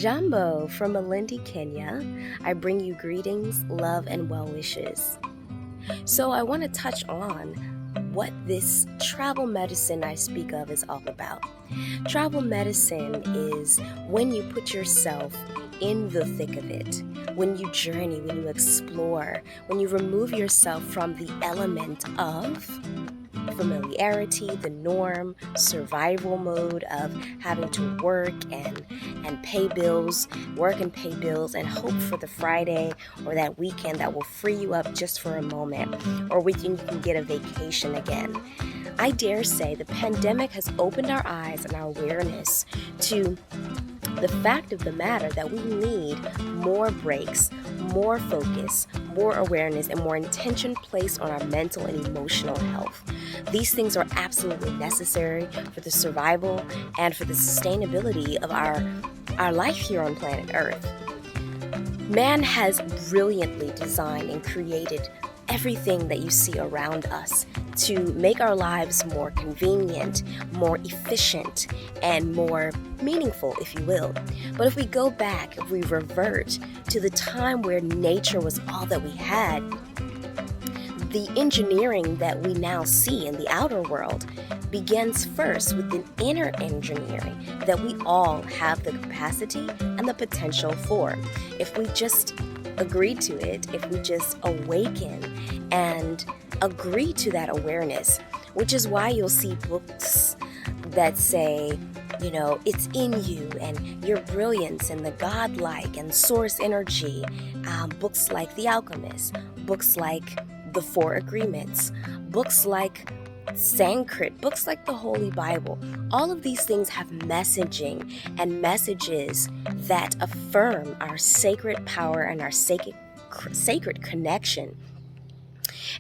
Jambo from Malindi, Kenya. I bring you greetings, love, and well wishes. So, I want to touch on what this travel medicine I speak of is all about. Travel medicine is when you put yourself in the thick of it, when you journey, when you explore, when you remove yourself from the element of familiarity, the norm, survival mode of having to work and pay bills, work and pay bills, and hope for the Friday or that weekend that will free you up just for a moment, or weekend you can get a vacation again. I dare say the pandemic has opened our eyes and our awareness to the fact of the matter that we need more breaks, more focus, more awareness, and more intention placed on our mental and emotional health. These things are absolutely necessary for the survival and for the sustainability of our life here on planet Earth. Man has brilliantly designed and created everything that you see around us to make our lives more convenient, more efficient, and more meaningful, if you will. But if we go back, if we revert to the time where nature was all that we had, the engineering that we now see in the outer world begins first with an inner engineering that we all have the capacity and the potential for. If we just agree to it, if we just awaken and agree to that awareness, which is why you'll see books that say, it's in you and your brilliance and the godlike and source energy. Books like The Alchemist, books like The Four Agreements, books like Sanskrit, books like the Holy Bible. All of these things have messaging and messages that affirm our sacred power and our sacred connection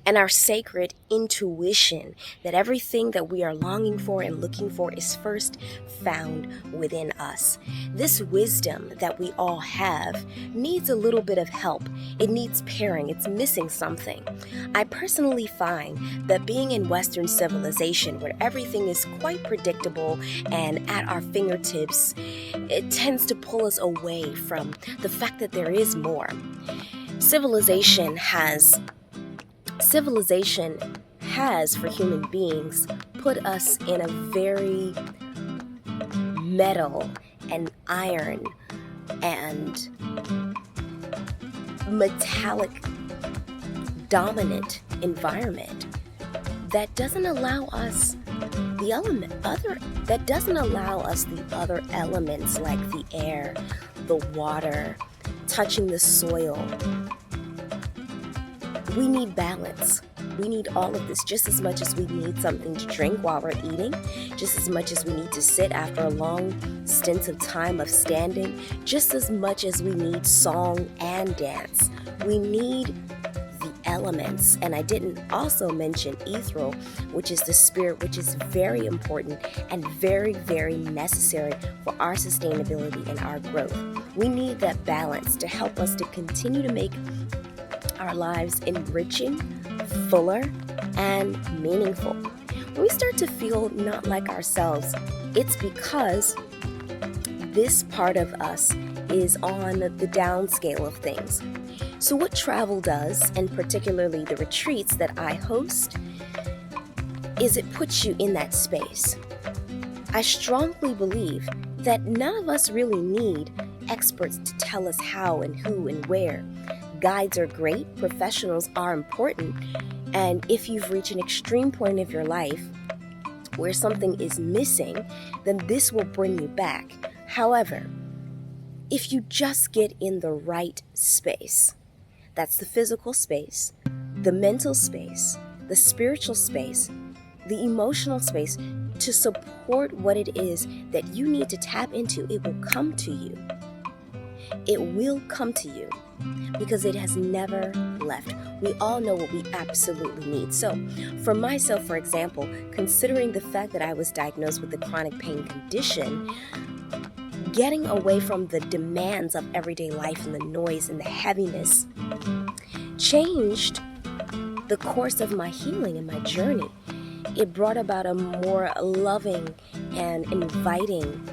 and our sacred intuition, that everything that we are longing for and looking for is first found within us. This wisdom that we all have needs a little bit of help. It needs pairing. It's missing something. I personally find that being in Western civilization, where everything is quite predictable and at our fingertips, it tends to pull us away from the fact that there is more. Civilization has, for human beings, put us in a very metal and iron and metallic dominant environment that doesn't allow us the other elements like the air, the water, touching the soil. We need balance. We need all of this just as much as we need something to drink while we're eating, just as much as we need to sit after a long stints of time of standing, just as much as we need song and dance. We need the elements. And I didn't also mention ethereal, which is the spirit, which is very important and very, very necessary for our sustainability and our growth. We need that balance to help us to continue to make our lives enriching, fuller, and meaningful. When we start to feel not like ourselves, it's because this part of us is on the downscale of things. So what travel does, and particularly the retreats that I host, is it puts you in that space. I strongly believe that none of us really need experts to tell us how and who and where. Guides are great, professionals are important, and if you've reached an extreme point of your life where something is missing, then this will bring you back. However, if you just get in the right space, that's the physical space, the mental space, the spiritual space, the emotional space, to support what it is that you need to tap into, it will come to you. It will come to you because it has never left. We all know what we absolutely need. So for myself, for example, considering the fact that I was diagnosed with a chronic pain condition, getting away from the demands of everyday life and the noise and the heaviness changed the course of my healing and my journey. It brought about a more loving and inviting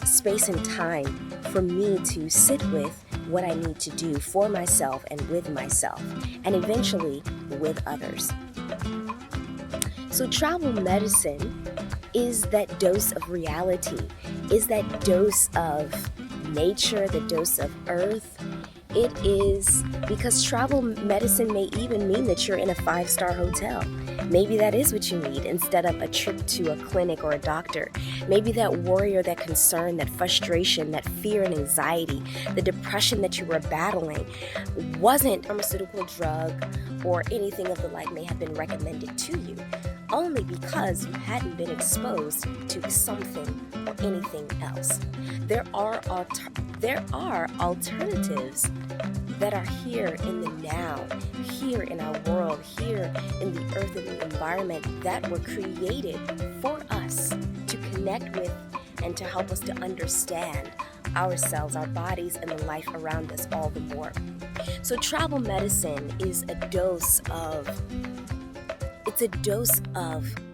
space and time for me to sit with what I need to do for myself and with myself, and eventually with others. So travel medicine is that dose of reality, is that dose of nature, the dose of earth. It is because travel medicine may even mean that you're in a 5-star hotel. Maybe that is what you need instead of a trip to a clinic or a doctor. Maybe that worry or that concern, that frustration, that fear and anxiety, the depression that you were battling wasn't a pharmaceutical drug or anything of the like may have been recommended to you, only because you hadn't been exposed to something or anything else. There are alternatives that are here in the now, here in our world, here in the earth and the environment that were created for us to connect with and to help us to understand ourselves, our bodies, and the life around us all the more. So travel medicine is a dose of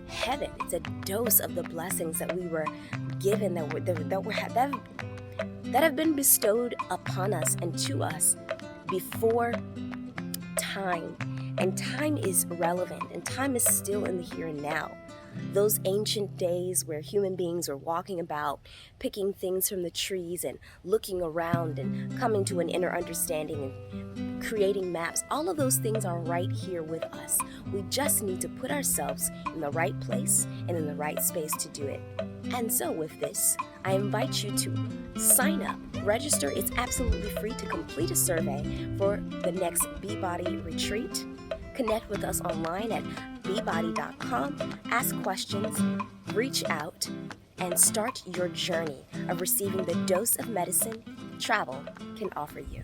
heaven. It's a dose of the blessings that we were given, that have been bestowed upon us and to us before time. And time is relevant, and time is still in the here and now. Those ancient days where human beings were walking about, picking things from the trees and looking around and coming to an inner understanding and creating maps, all of those things are right here with us. We just need to put ourselves in the right place and in the right space to do it. And so with this, I invite you to sign up, register. It's absolutely free to complete a survey for the next Bee-Body retreat. Connect with us online at beebody.com, ask questions, reach out, and start your journey of receiving the dose of medicine travel can offer you.